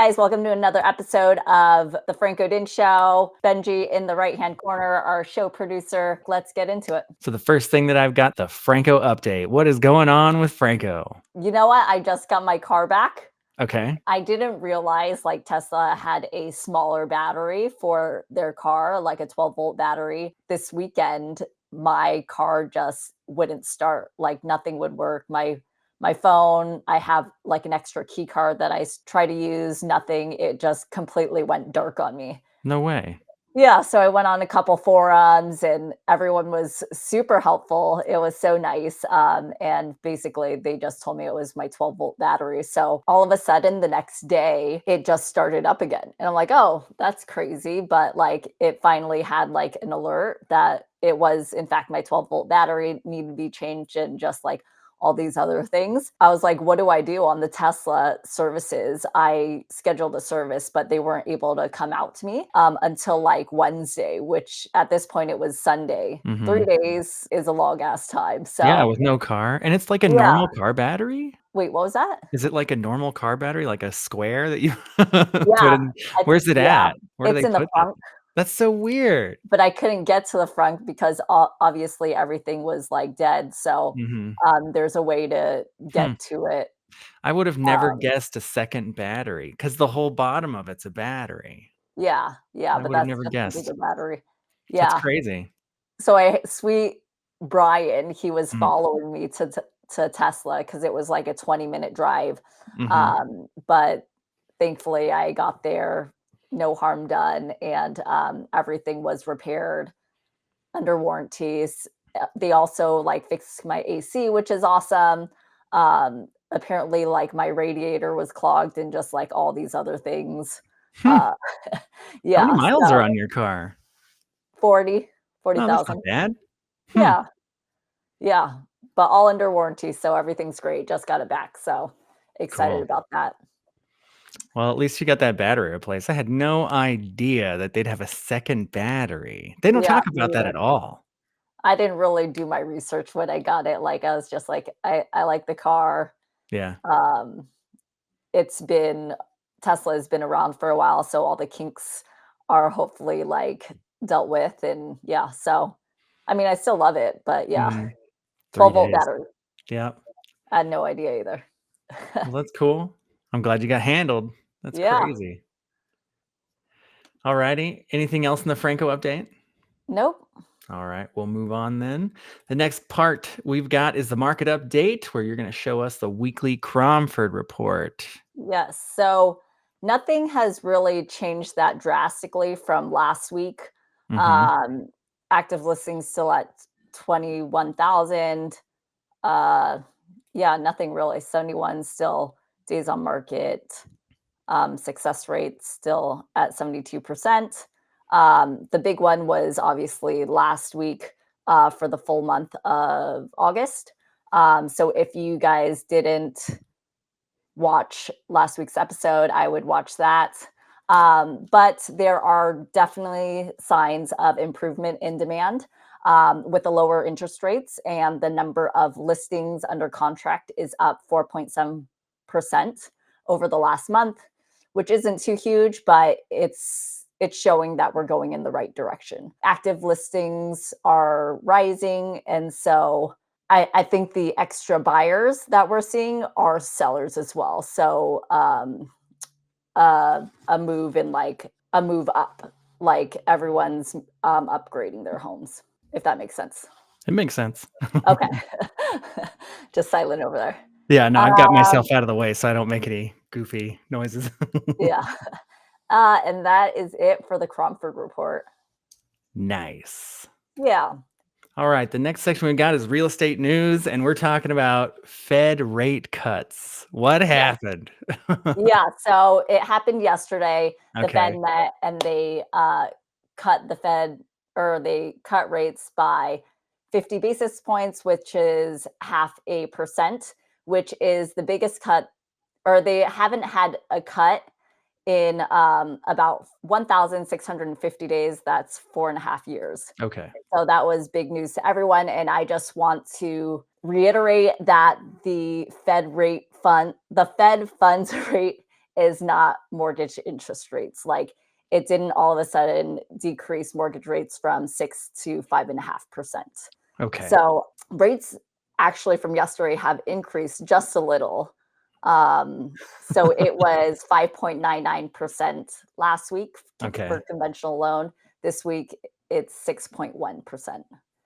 guys, welcome to another episode of the Franco Dinh Show. Benji in the right-hand corner, our show producer. Let's get into it. So the first thing that I've got, the Franco update. What is going on with Franco? You know what? I just got my car back. Okay. I didn't realize like Tesla had a smaller battery for their car, like a 12-volt battery. This weekend, my car just wouldn't start. Like nothing would work. My phone, I have like an extra key card that I try to use, nothing. It just completely went dark on me. No way. Yeah, so I went on a couple forums and everyone was super helpful. It was so nice. And basically, they just told me it was my 12-volt battery. So all of a sudden, the next day, it just started up again. And I'm like, oh, that's crazy. But like, it finally had like an alert that it was, in fact, my 12-volt battery needed to be changed and just like all these other things. I was like, what do I do on the Tesla services? I scheduled a service, but they weren't able to come out to me until like Wednesday, which at this point it was Sunday. 3 days is a long ass time. So yeah, with no car. And it's like a normal car battery? Wait, what was that? Is it like a normal car battery, like a square that you put Yeah. in? Where's it at? Where do It's they in the put it? front. That's so weird. But I couldn't get to the front because obviously everything was like dead. So there's a way to get to it. I would have never guessed a second battery because the whole bottom of it's a battery. Yeah, I but would have that's never just a guessed. bigger battery. That's Yeah. crazy. So sweet Brian, he was following me to Tesla because it was like a 20-minute drive. But thankfully I got there, no harm done, and everything was repaired under warranties. They also like fixed my AC, which is awesome. Apparently like my radiator was clogged and just like all these other things. How many Yeah, miles so are on your car? 40 Oh, that's not 40,000. bad. Yeah. Yeah, but all under warranty, so everything's great. Just got it back, so excited Cool. about that. Well, at least you got that battery replaced. I had no idea that they'd have a second battery. They don't Yeah, talk me about that neither. at all. I didn't really do my research when I got it. Like I was just like, I like the car. Yeah. Um, it's been Tesla has been around for a while, so all the kinks are hopefully like dealt with, and yeah. So, I mean, I still love it, but yeah, 3 12-volt days. battery. Yep. I had no idea either. Well, that's cool. I'm glad you got handled. That's Yeah. crazy. All righty. Anything else in the Franco update? Nope. All right, we'll move on then. The next part we've got is the market update, where you're going to show us the weekly Cromford report. Yes. So nothing has really changed that drastically from last week. Active listings still at 21,000. Yeah, nothing really. 71 still days on market. Success rate still at 72%. The big one was obviously last week for the full month of August. So if you guys didn't watch last week's episode, I would watch that. But there are definitely signs of improvement in demand with the lower interest rates, and the number of listings under contract is up 4.7% over the last month, which isn't too huge, but it's showing that we're going in the right direction. Active listings are rising, and so I think the extra buyers that we're seeing are sellers as well. So a move up, like everyone's upgrading their homes, if that makes sense. It makes sense. Okay. Just silent over there. Yeah, no, I've got myself out of the way so I don't make any goofy noises. Yeah. And that is it for the Cromford report. Nice. Yeah. All right, the next section we got is real estate news, and we're talking about Fed rate cuts. What happened? Yeah, so it happened yesterday. The Fed Okay. met and they cut they cut rates by 50 basis points, which is 0.5%, which is the biggest cut, or they haven't had a cut in about 1,650 days. That's 4.5 years. Okay. So that was big news to everyone. And I just want to reiterate that the Fed funds rate is not mortgage interest rates. Like, it didn't all of a sudden decrease mortgage rates from 6 to 5.5%. Okay. So rates actually from yesterday have increased just a little. So it was 5.99% last week Okay. for conventional loan. This week it's 6.1%.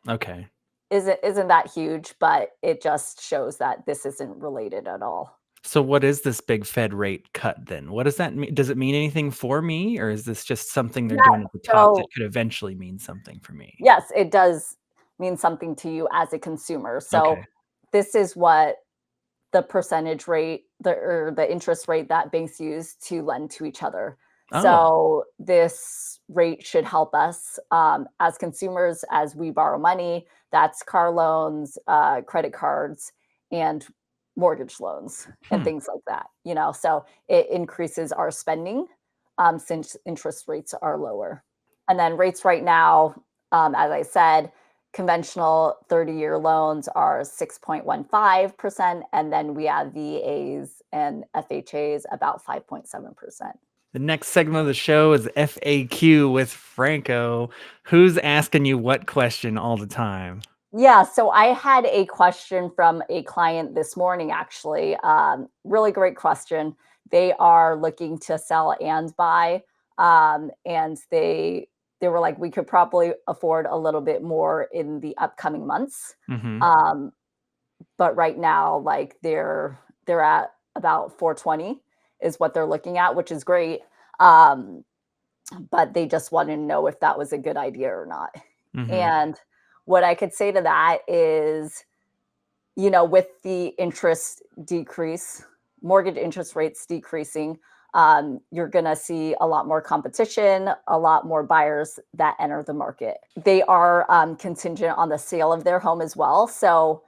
Okay. Isn't that huge, but it just shows that this isn't related at all. So what is this big Fed rate cut then? What does that mean? Does it mean anything for me, or is this just something they're Yeah, doing at the top that so could eventually mean something for me? yes, it does mean something to you as a consumer. So Okay. this is what the percentage rate, the interest rate that banks use to lend to each other. Oh. So this rate should help us as consumers as we borrow money. That's car loans, credit cards, and mortgage loans and Hmm. things like that. So it increases our spending since interest rates are lower. And then rates right now, as I said, conventional 30-year loans are 6.15%, and then we have VAs and FHAs about 5.7%. The next segment of the show is FAQ with Franco. Who's asking you what question all the time? Yeah, so I had a question from a client this morning, actually. Really great question. They are looking to sell and buy, and they were like, we could probably afford a little bit more in the upcoming months. Mhm. Um, but right now, like they're at about 420 is what they're looking at, which is great. Um, but they just wanted to know if that was a good idea or not. Mhm. And what I could say to that is, with the interest decrease, mortgage interest rates decreasing, you're going to see a lot more competition, a lot more buyers that enter the market. They are contingent on the sale of their home as well. So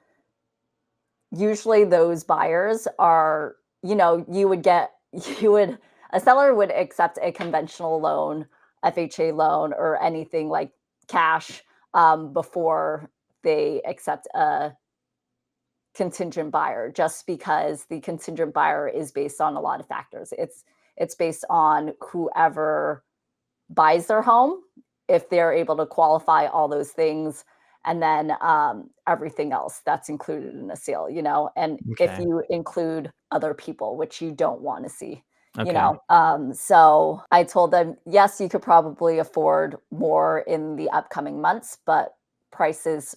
usually those buyers are, you would get, you would, a seller would accept a conventional loan, FHA loan, or anything like cash before they accept a contingent buyer, just because the contingent buyer is based on a lot of factors. It's based on whoever buys their home, if they're able to qualify all those things, and then everything else that's included in the sale, and if Okay. you include other people, which you don't want to see. Okay. So I told them, yes, you could probably afford more in the upcoming months, but prices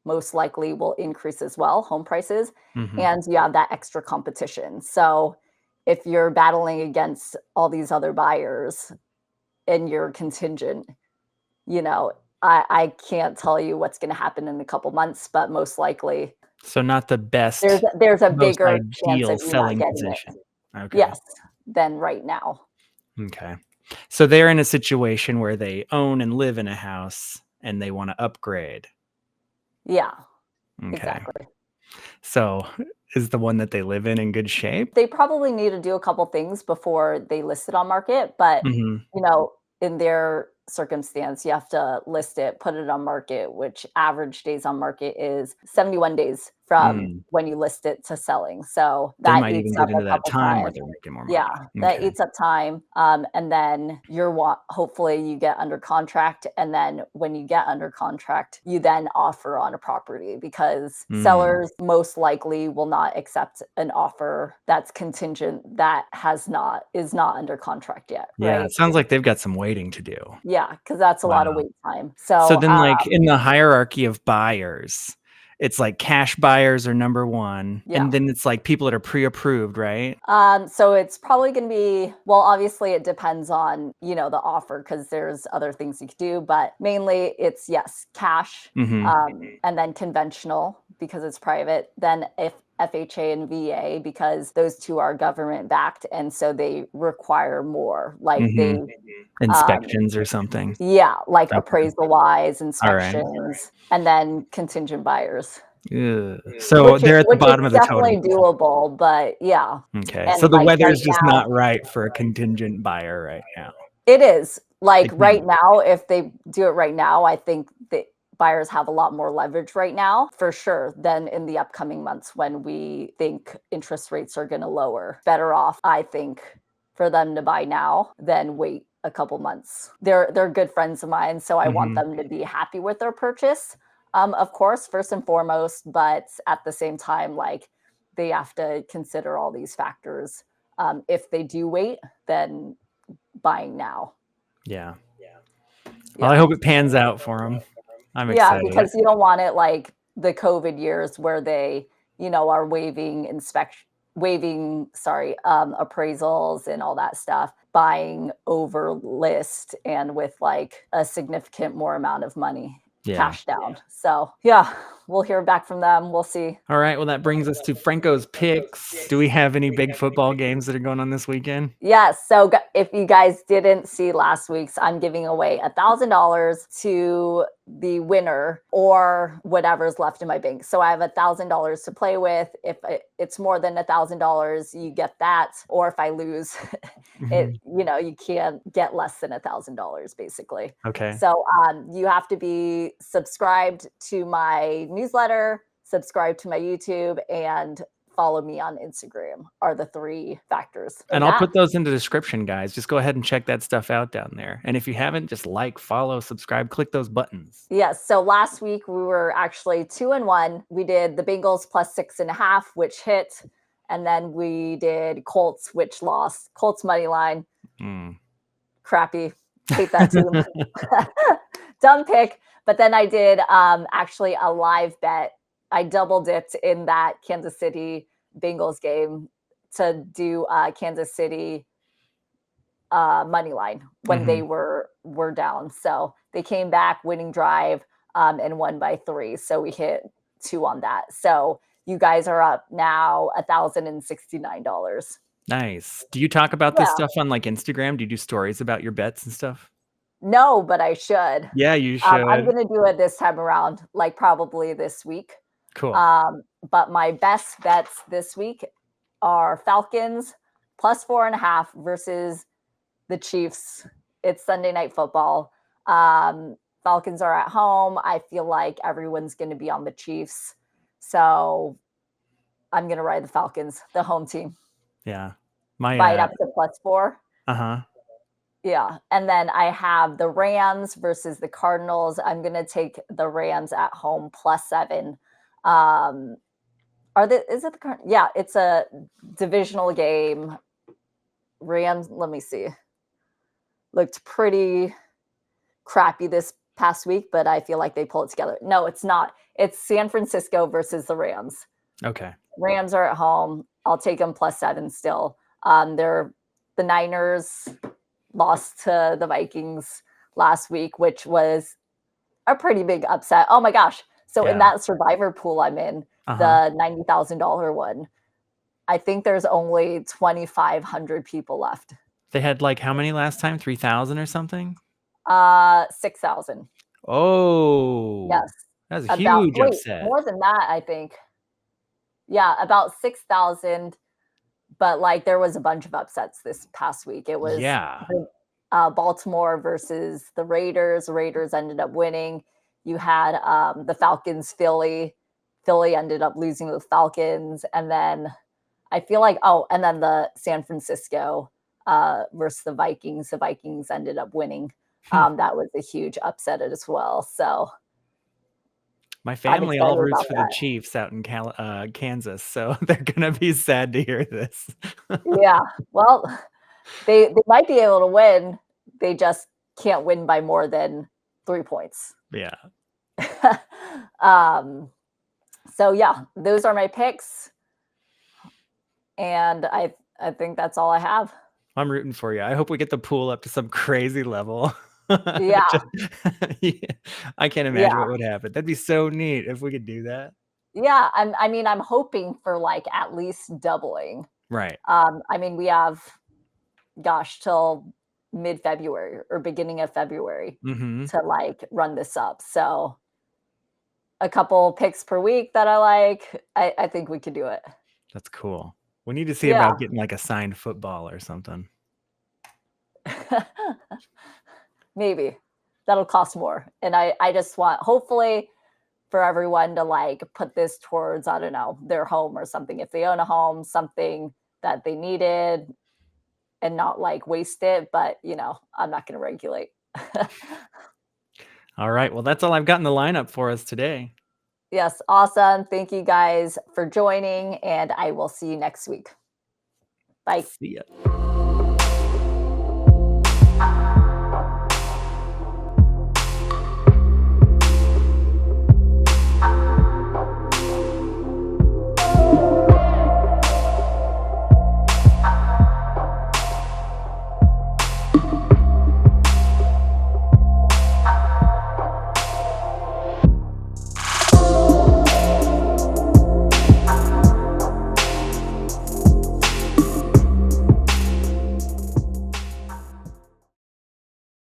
most likely will increase as well, home prices, Mhm. and you have that extra competition. So if you're battling against all these other buyers and you're contingent, you know, I can't tell you what's going to happen in a couple months, but most likely So not the there's best, there's a most bigger chance ideal of you not selling getting it. position. Okay. Yes, than right now. Okay. So they're in a situation where they own and live in a house and they wanna upgrade. Yeah, Okay. exactly. So is the one that they live in good shape? They probably need to do a couple things before they list it on market, but, Mhm. you know, in their circumstance, you have to list it, put it on market, which average days on market is 71 days from Mm. when you list it to selling. So They that might even eats get up a into that couple time where time. they're making more Yeah, money. that Okay. eats up time. And then hopefully you get under contract. And then when you get under contract, you then offer on a property, because Mm. sellers most likely will not accept an offer that's contingent that is not under contract yet, Yeah, right? it sounds like they've got some waiting to do. Yeah, because that's a lot of Wow. wait time. So So then, like, in the hierarchy of buyers, it's like cash buyers are number 1, yeah. and then it's like people that are pre-approved, right? So it's probably going to be, well, obviously it depends on, the offer, because there's other things you could do, but mainly it's, yes, cash, Mhm. and then conventional because it's private, then if FHA and VA, because those two are government backed. And so they require more, like Mhm. um, Inspections or something. yeah, like Okay. appraisal wise, Alright. inspections, and then contingent buyers. Ugh. So they're at the Which is bottom of the totem definitely pole. doable, but yeah. Okay. So And, the like, weather right is just now not right for a contingent buyer right now. it is. Like, It right can now, if they do it right now, I think the buyers have a lot more leverage right now, for sure, than in the upcoming months when we think interest rates are gonna lower. Better off, I think, for them to buy now than wait a couple months. They're good friends of mine, so I want them to be happy with their purchase. Of course, first and foremost, but at the same time, like they have to consider all these factors. If they do wait, then buying now. Yeah. Well, I Yeah. hope it pans out for them. I'm Yeah, excited. because you don't want it like the COVID years where they, are waiving, sorry, appraisals and all that stuff, buying over list and with like a significant more amount of money Yeah. cash down. So yeah, we'll hear back from them. We'll see. All right. Well, that brings us to Franco's picks. Do we have any big football games that are going on this weekend? Yes. So if you guys didn't see last week's, I'm giving away $1,000 to the winner or whatever's left in my bank. So I have $1,000 to play with. If it's more than $1,000, you get that. Or if I lose, you can't get less than $1,000 basically. Okay. So you have to be subscribed to my newsletter, subscribe to my YouTube, and follow me on Instagram are the 3 factors. And I'll put those in the description, guys. Just go ahead and check that stuff out down there. And if you haven't, just like, follow, subscribe, click those buttons. Yes. So last week we were actually 2-1. We did the Bengals plus 6.5, which hit. And then we did Colts, which lost. Colts money line. Crappy. Hate that team. Dumb pick. But then I did actually a live bet. I double dipped in that Kansas City Bengals game to do Kansas City money line when they were down. So they came back, winning drive, and won by 3. So we hit 2 on that. So you guys are up now $1,069. Nice. Do you talk about this stuff on like Instagram? Do you do stories about your bets and stuff? No, but I should. Yeah, you should. I'm going to do it this time around, like probably this week. Cool. But my best bets this week are Falcons plus 4.5 versus the Chiefs. It's Sunday Night Football. Falcons are at home. I feel like everyone's going to be on the Chiefs. So I'm going to ride the Falcons, the home team. Yeah. Buy it up to plus 4. Uh-huh. Yeah. And then I have the Rams versus the Cardinals. I'm going to take the Rams at home plus 7. Yeah, it's a divisional game. Rams, let me see. Looked pretty crappy this past week, but I feel like they pull it together. No, it's not. It's San Francisco versus the Rams. Okay. Rams are at home. I'll take them plus 7 still. The Niners lost to the Vikings last week, which was a pretty big upset. Oh my gosh. So in that survivor pool I'm in, the $90,000 one, I think there's only 2,500 people left. They had like how many last time? 3,000 or something? 6,000. Oh. Yes. That was a huge upset. More than that, I think. Yeah, about 6,000. But like there was a bunch of upsets this past week. It was Baltimore versus the Raiders. Raiders ended up winning. You had the Falcons, Philly. Philly ended up losing to the Falcons. And then I feel like, and then the San Francisco versus the Vikings. The Vikings ended up winning. That was a huge upset as well. So my family all roots for the Chiefs out in Kansas, so they're going to be sad to hear this. Yeah, well, they might be able to win. They just can't win by more than 3 points. Yeah. So yeah, those are my picks. And I think that's all I have. I'm rooting for you. I hope we get the pool up to some crazy level. Yeah. I can't imagine what would happen. That'd be so neat if we could do that. Yeah, I'm hoping for like at least doubling. Right. We have till mid-February or beginning of February to like run this up. So a couple picks per week that I like. I think we could do it. That's cool. We need to see about getting like a signed football or something. Maybe that'll cost more. And I just want, hopefully, for everyone to like put this towards, I don't know, their home or something. If they own a home, something that they needed, and not like waste it, but I'm not going to regulate. All right. Well, that's all I've got in the lineup for us today. Yes, awesome. Thank you guys for joining, and I will see you next week. Bye. See ya.